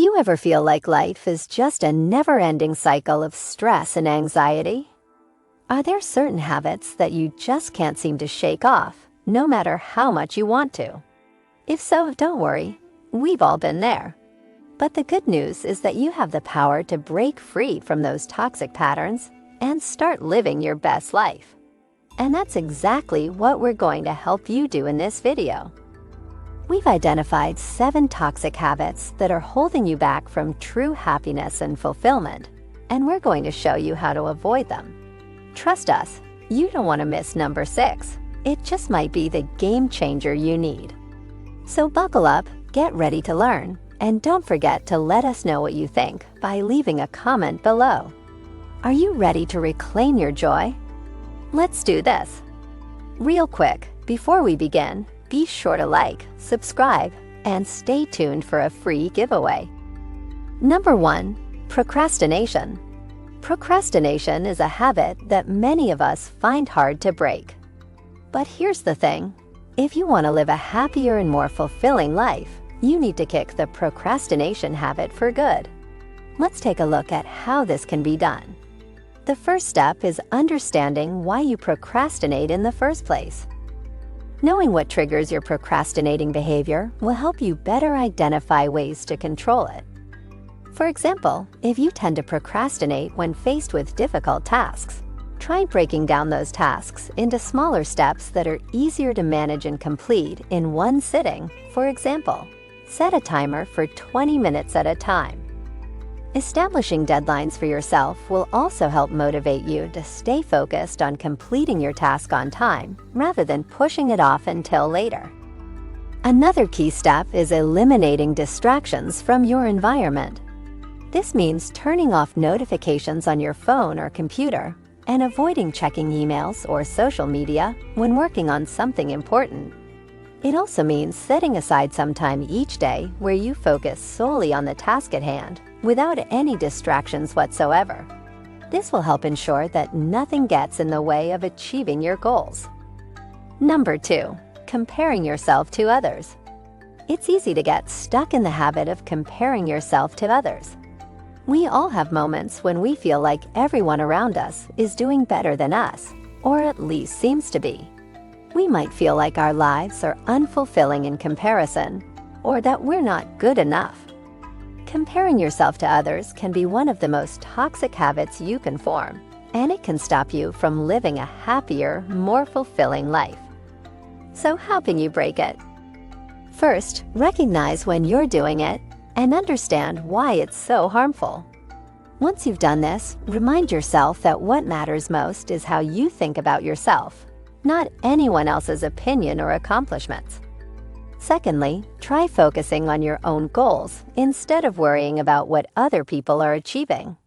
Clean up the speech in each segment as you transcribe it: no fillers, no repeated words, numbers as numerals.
you ever feel like life is just a never-ending cycle of stress and anxiety? Are there certain habits that you just can't seem to shake off, no matter how much you want to? If so, don't worry. We've all been there. But the good news is that you have the power to break free from those toxic patterns and start living your best life. And that's exactly what we're going to help you do in this video. We've identified 7 toxic habits that are holding you back from true happiness and fulfillment, and we're going to show you how to avoid them. Trust us, you don't want to miss number 6. It just might be the game changer you need. So buckle up, get ready to learn, and don't forget to let us know what you think by leaving a comment below. Are you ready to reclaim your joy? Let's do this. Real quick, before we begin, be sure to like, subscribe, and stay tuned for a free giveaway. Number 1. Procrastination. Procrastination is a habit that many of us find hard to break. But here's the thing. If you want to live a happier and more fulfilling life, you need to kick the procrastination habit for good. Let's take a look at how this can be done. The first step is understanding why you procrastinate in the first place. Knowing what triggers your procrastinating behavior will help you better identify ways to control it. For example, if you tend to procrastinate when faced with difficult tasks, try breaking down those tasks into smaller steps that are easier to manage and complete in one sitting. For example, set a timer for 20 minutes at a time. Establishing deadlines for yourself will also help motivate you to stay focused on completing your task on time rather than pushing it off until later. Another key step is eliminating distractions from your environment. This means turning off notifications on your phone or computer and avoiding checking emails or social media when working on something important. It also means setting aside some time each day where you focus solely on the task at hand without any distractions whatsoever. This will help ensure that nothing gets in the way of achieving your goals. Number 2. Comparing yourself to others. It's easy to get stuck in the habit of comparing yourself to others. We all have moments when we feel like everyone around us is doing better than us, or at least seems to be. We might feel like our lives are unfulfilling in comparison, or that we're not good enough. Comparing yourself to others can be one of the most toxic habits you can form, and it can stop you from living a happier, more fulfilling life. So how can you break it? First, recognize when you're doing it and understand why it's so harmful. Once you've done this, remind yourself that what matters most is how you think about yourself, not anyone else's opinion or accomplishments. Secondly, try focusing on your own goals instead of worrying about what other people are achieving.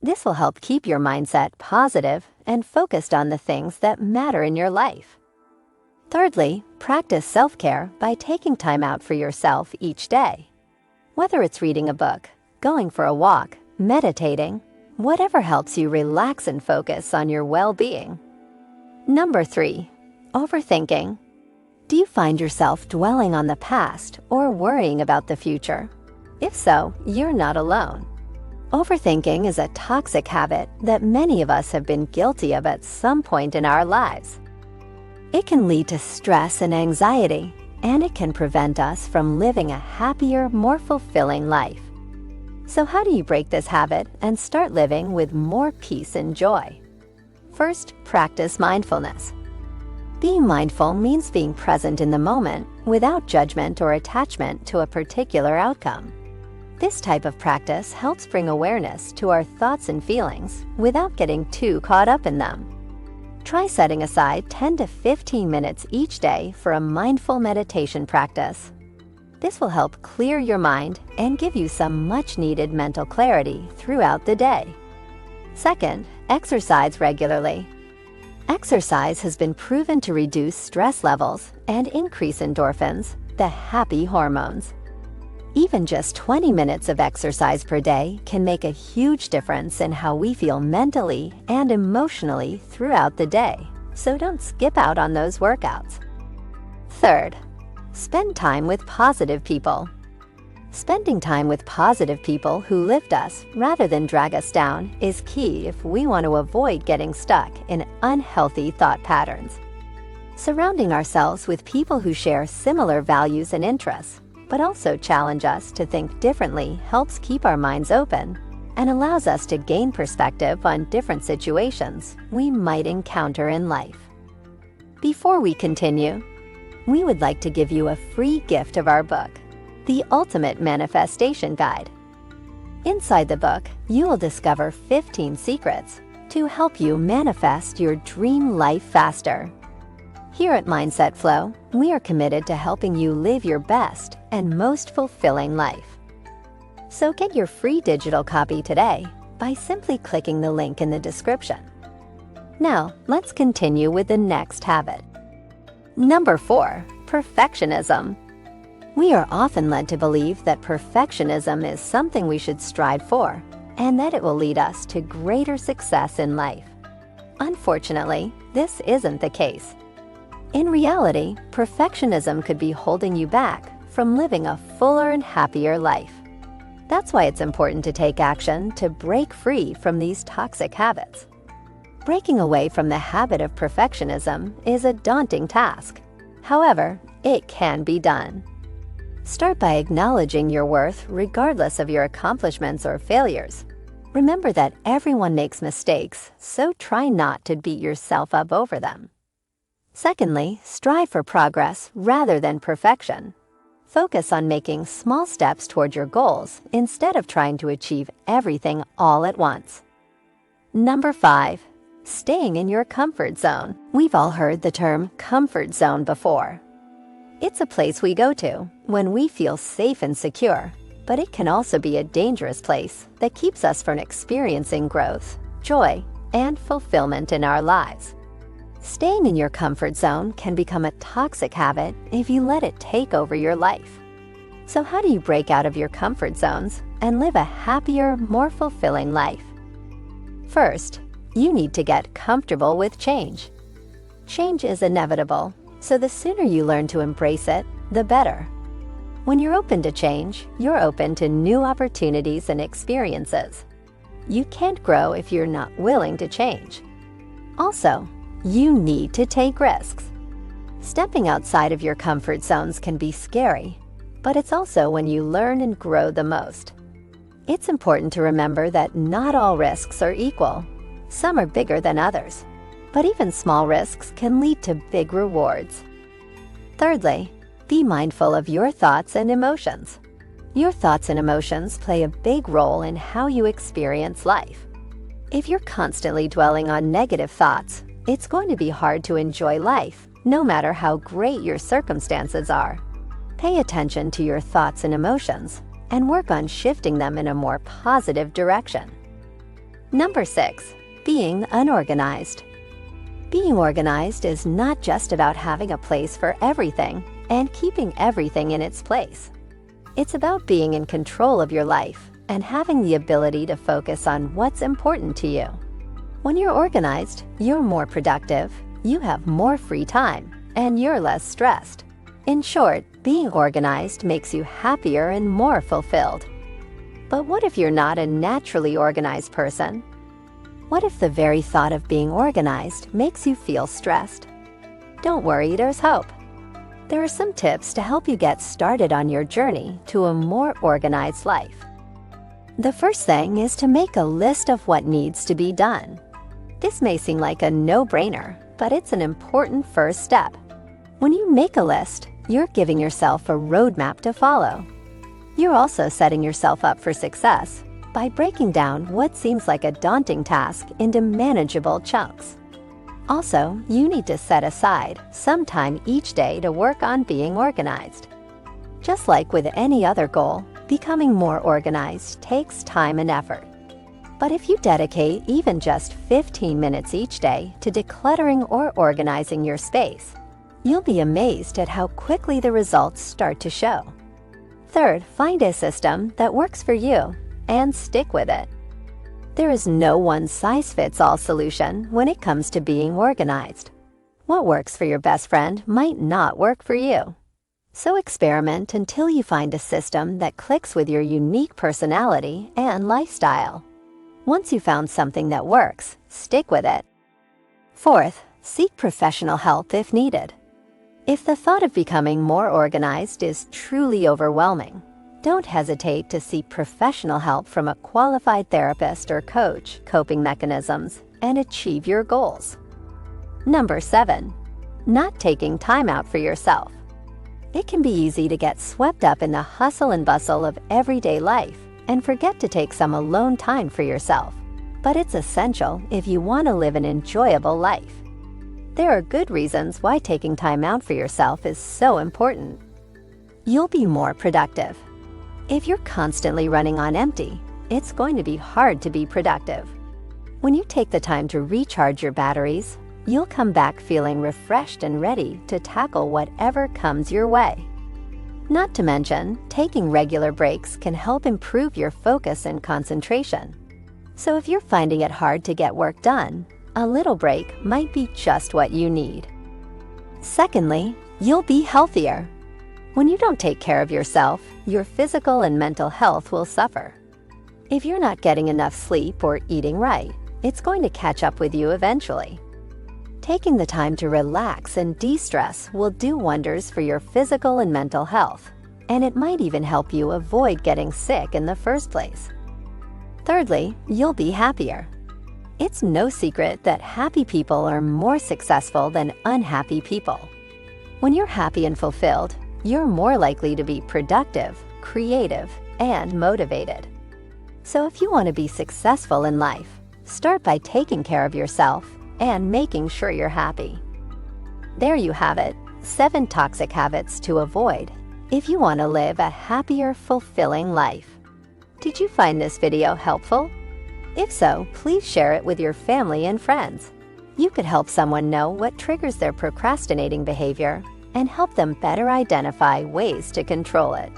This will help keep your mindset positive and focused on the things that matter in your life. Thirdly, practice self-care by taking time out for yourself each day. Whether it's reading a book, going for a walk, meditating, whatever helps you relax and focus on your well-being. Number 3. Overthinking. Do you find yourself dwelling on the past or worrying about the future? If so, you're not alone. Overthinking is a toxic habit that many of us have been guilty of at some point in our lives. It can lead to stress and anxiety, and it can prevent us from living a happier, more fulfilling life. So how do you break this habit and start living with more peace and joy? First, practice mindfulness. Being mindful means being present in the moment without judgment or attachment to a particular outcome. This type of practice helps bring awareness to our thoughts and feelings without getting too caught up in them. Try setting aside 10 to 15 minutes each day for a mindful meditation practice. This will help clear your mind and give you some much-needed mental clarity throughout the day. Second, exercise regularly. Exercise has been proven to reduce stress levels and increase endorphins, the happy hormones. Even just 20 minutes of exercise per day can make a huge difference in how we feel mentally and emotionally throughout the day, so don't skip out on those workouts. Third, spend time with positive people. Spending time with positive people who lift us rather than drag us down is key if we want to avoid getting stuck in unhealthy thought patterns. Surrounding ourselves with people who share similar values and interests, but also challenge us to think differently, helps keep our minds open and allows us to gain perspective on different situations we might encounter in life. Before we continue, we would like to give you a free gift of our book, The Ultimate Manifestation Guide. Inside the book, you will discover 15 secrets to help you manifest your dream life faster. Here at Mindset Flow, we are committed to helping you live your best and most fulfilling life. So get your free digital copy today by simply clicking the link in the description. Now, let's continue with the next habit. Number 4, perfectionism. We are often led to believe that perfectionism is something we should strive for and that it will lead us to greater success in life. Unfortunately, this isn't the case. In reality, perfectionism could be holding you back from living a fuller and happier life. That's why it's important to take action to break free from these toxic habits. Breaking away from the habit of perfectionism is a daunting task. However, it can be done. Start by acknowledging your worth regardless of your accomplishments or failures. Remember that everyone makes mistakes, so try not to beat yourself up over them. Secondly, strive for progress rather than perfection. Focus on making small steps toward your goals instead of trying to achieve everything all at once. Number 5, staying in your comfort zone. We've all heard the term comfort zone before. It's a place we go to when we feel safe and secure, but it can also be a dangerous place that keeps us from experiencing growth, joy, and fulfillment in our lives. Staying in your comfort zone can become a toxic habit if you let it take over your life. So how do you break out of your comfort zones and live a happier, more fulfilling life? First, you need to get comfortable with change. Change is inevitable, so the sooner you learn to embrace it, the better. When you're open to change, you're open to new opportunities and experiences. You can't grow if you're not willing to change. Also, you need to take risks. Stepping outside of your comfort zones can be scary, but it's also when you learn and grow the most. It's important to remember that not all risks are equal. Some are bigger than others, but even small risks can lead to big rewards. Thirdly, be mindful of your thoughts and emotions. Your thoughts and emotions play a big role in how you experience life. If you're constantly dwelling on negative thoughts, it's going to be hard to enjoy life, no matter how great your circumstances are. Pay attention to your thoughts and emotions and work on shifting them in a more positive direction. Number 6, being unorganized. Being organized is not just about having a place for everything and keeping everything in its place. It's about being in control of your life and having the ability to focus on what's important to you. When you're organized, you're more productive, you have more free time, and you're less stressed. In short, being organized makes you happier and more fulfilled. But what if you're not a naturally organized person? What if the very thought of being organized makes you feel stressed? Don't worry, there's hope. There are some tips to help you get started on your journey to a more organized life. The first thing is to make a list of what needs to be done. This may seem like a no-brainer, but it's an important first step. When you make a list, you're giving yourself a roadmap to follow. You're also setting yourself up for success by breaking down what seems like a daunting task into manageable chunks. Also, you need to set aside some time each day to work on being organized. Just like with any other goal, becoming more organized takes time and effort. But if you dedicate even just 15 minutes each day to decluttering or organizing your space, you'll be amazed at how quickly the results start to show. Third, find a system that works for you and stick with it. There is no one-size-fits-all solution when it comes to being organized. What works for your best friend might not work for you. So experiment until you find a system that clicks with your unique personality and lifestyle. Once you've found something that works, stick with it. Fourth, seek professional help if needed. If the thought of becoming more organized is truly overwhelming, don't hesitate to seek professional help from a qualified therapist or coach, coping mechanisms, and achieve your goals. Number 7. Not taking time out for yourself. It can be easy to get swept up in the hustle and bustle of everyday life and forget to take some alone time for yourself. But it's essential if you want to live an enjoyable life. There are good reasons why taking time out for yourself is so important. You'll be more productive. If you're constantly running on empty, it's going to be hard to be productive. When you take the time to recharge your batteries, you'll come back feeling refreshed and ready to tackle whatever comes your way. Not to mention, taking regular breaks can help improve your focus and concentration. So if you're finding it hard to get work done, a little break might be just what you need. Secondly, you'll be healthier. When you don't take care of yourself, your physical and mental health will suffer. If you're not getting enough sleep or eating right, it's going to catch up with you eventually. Taking the time to relax and de-stress will do wonders for your physical and mental health, and it might even help you avoid getting sick in the first place. Thirdly, you'll be happier. It's no secret that happy people are more successful than unhappy people. When you're happy and fulfilled, you're more likely to be productive, creative, and motivated. So if you want to be successful in life, start by taking care of yourself and making sure you're happy. There you have it, 7 toxic habits to avoid if you want to live a happier, fulfilling life. Did you find this video helpful? If so, please share it with your family and friends. You could help someone know what triggers their procrastinating behavior and help them better identify ways to control it.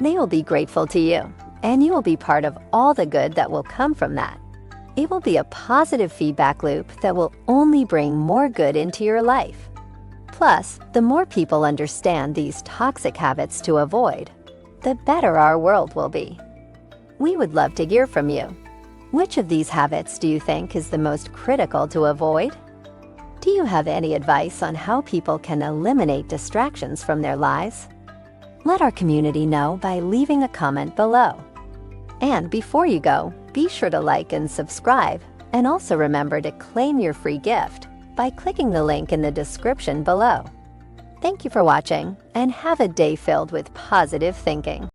They will be grateful to you, and you will be part of all the good that will come from that. It will be a positive feedback loop that will only bring more good into your life. Plus, the more people understand these toxic habits to avoid, the better our world will be. We would love to hear from you. Which of these habits do you think is the most critical to avoid? Do you have any advice on how people can eliminate distractions from their lives? Let our community know by leaving a comment below. And before you go, be sure to like and subscribe, and also remember to claim your free gift by clicking the link in the description below. Thank you for watching, and have a day filled with positive thinking.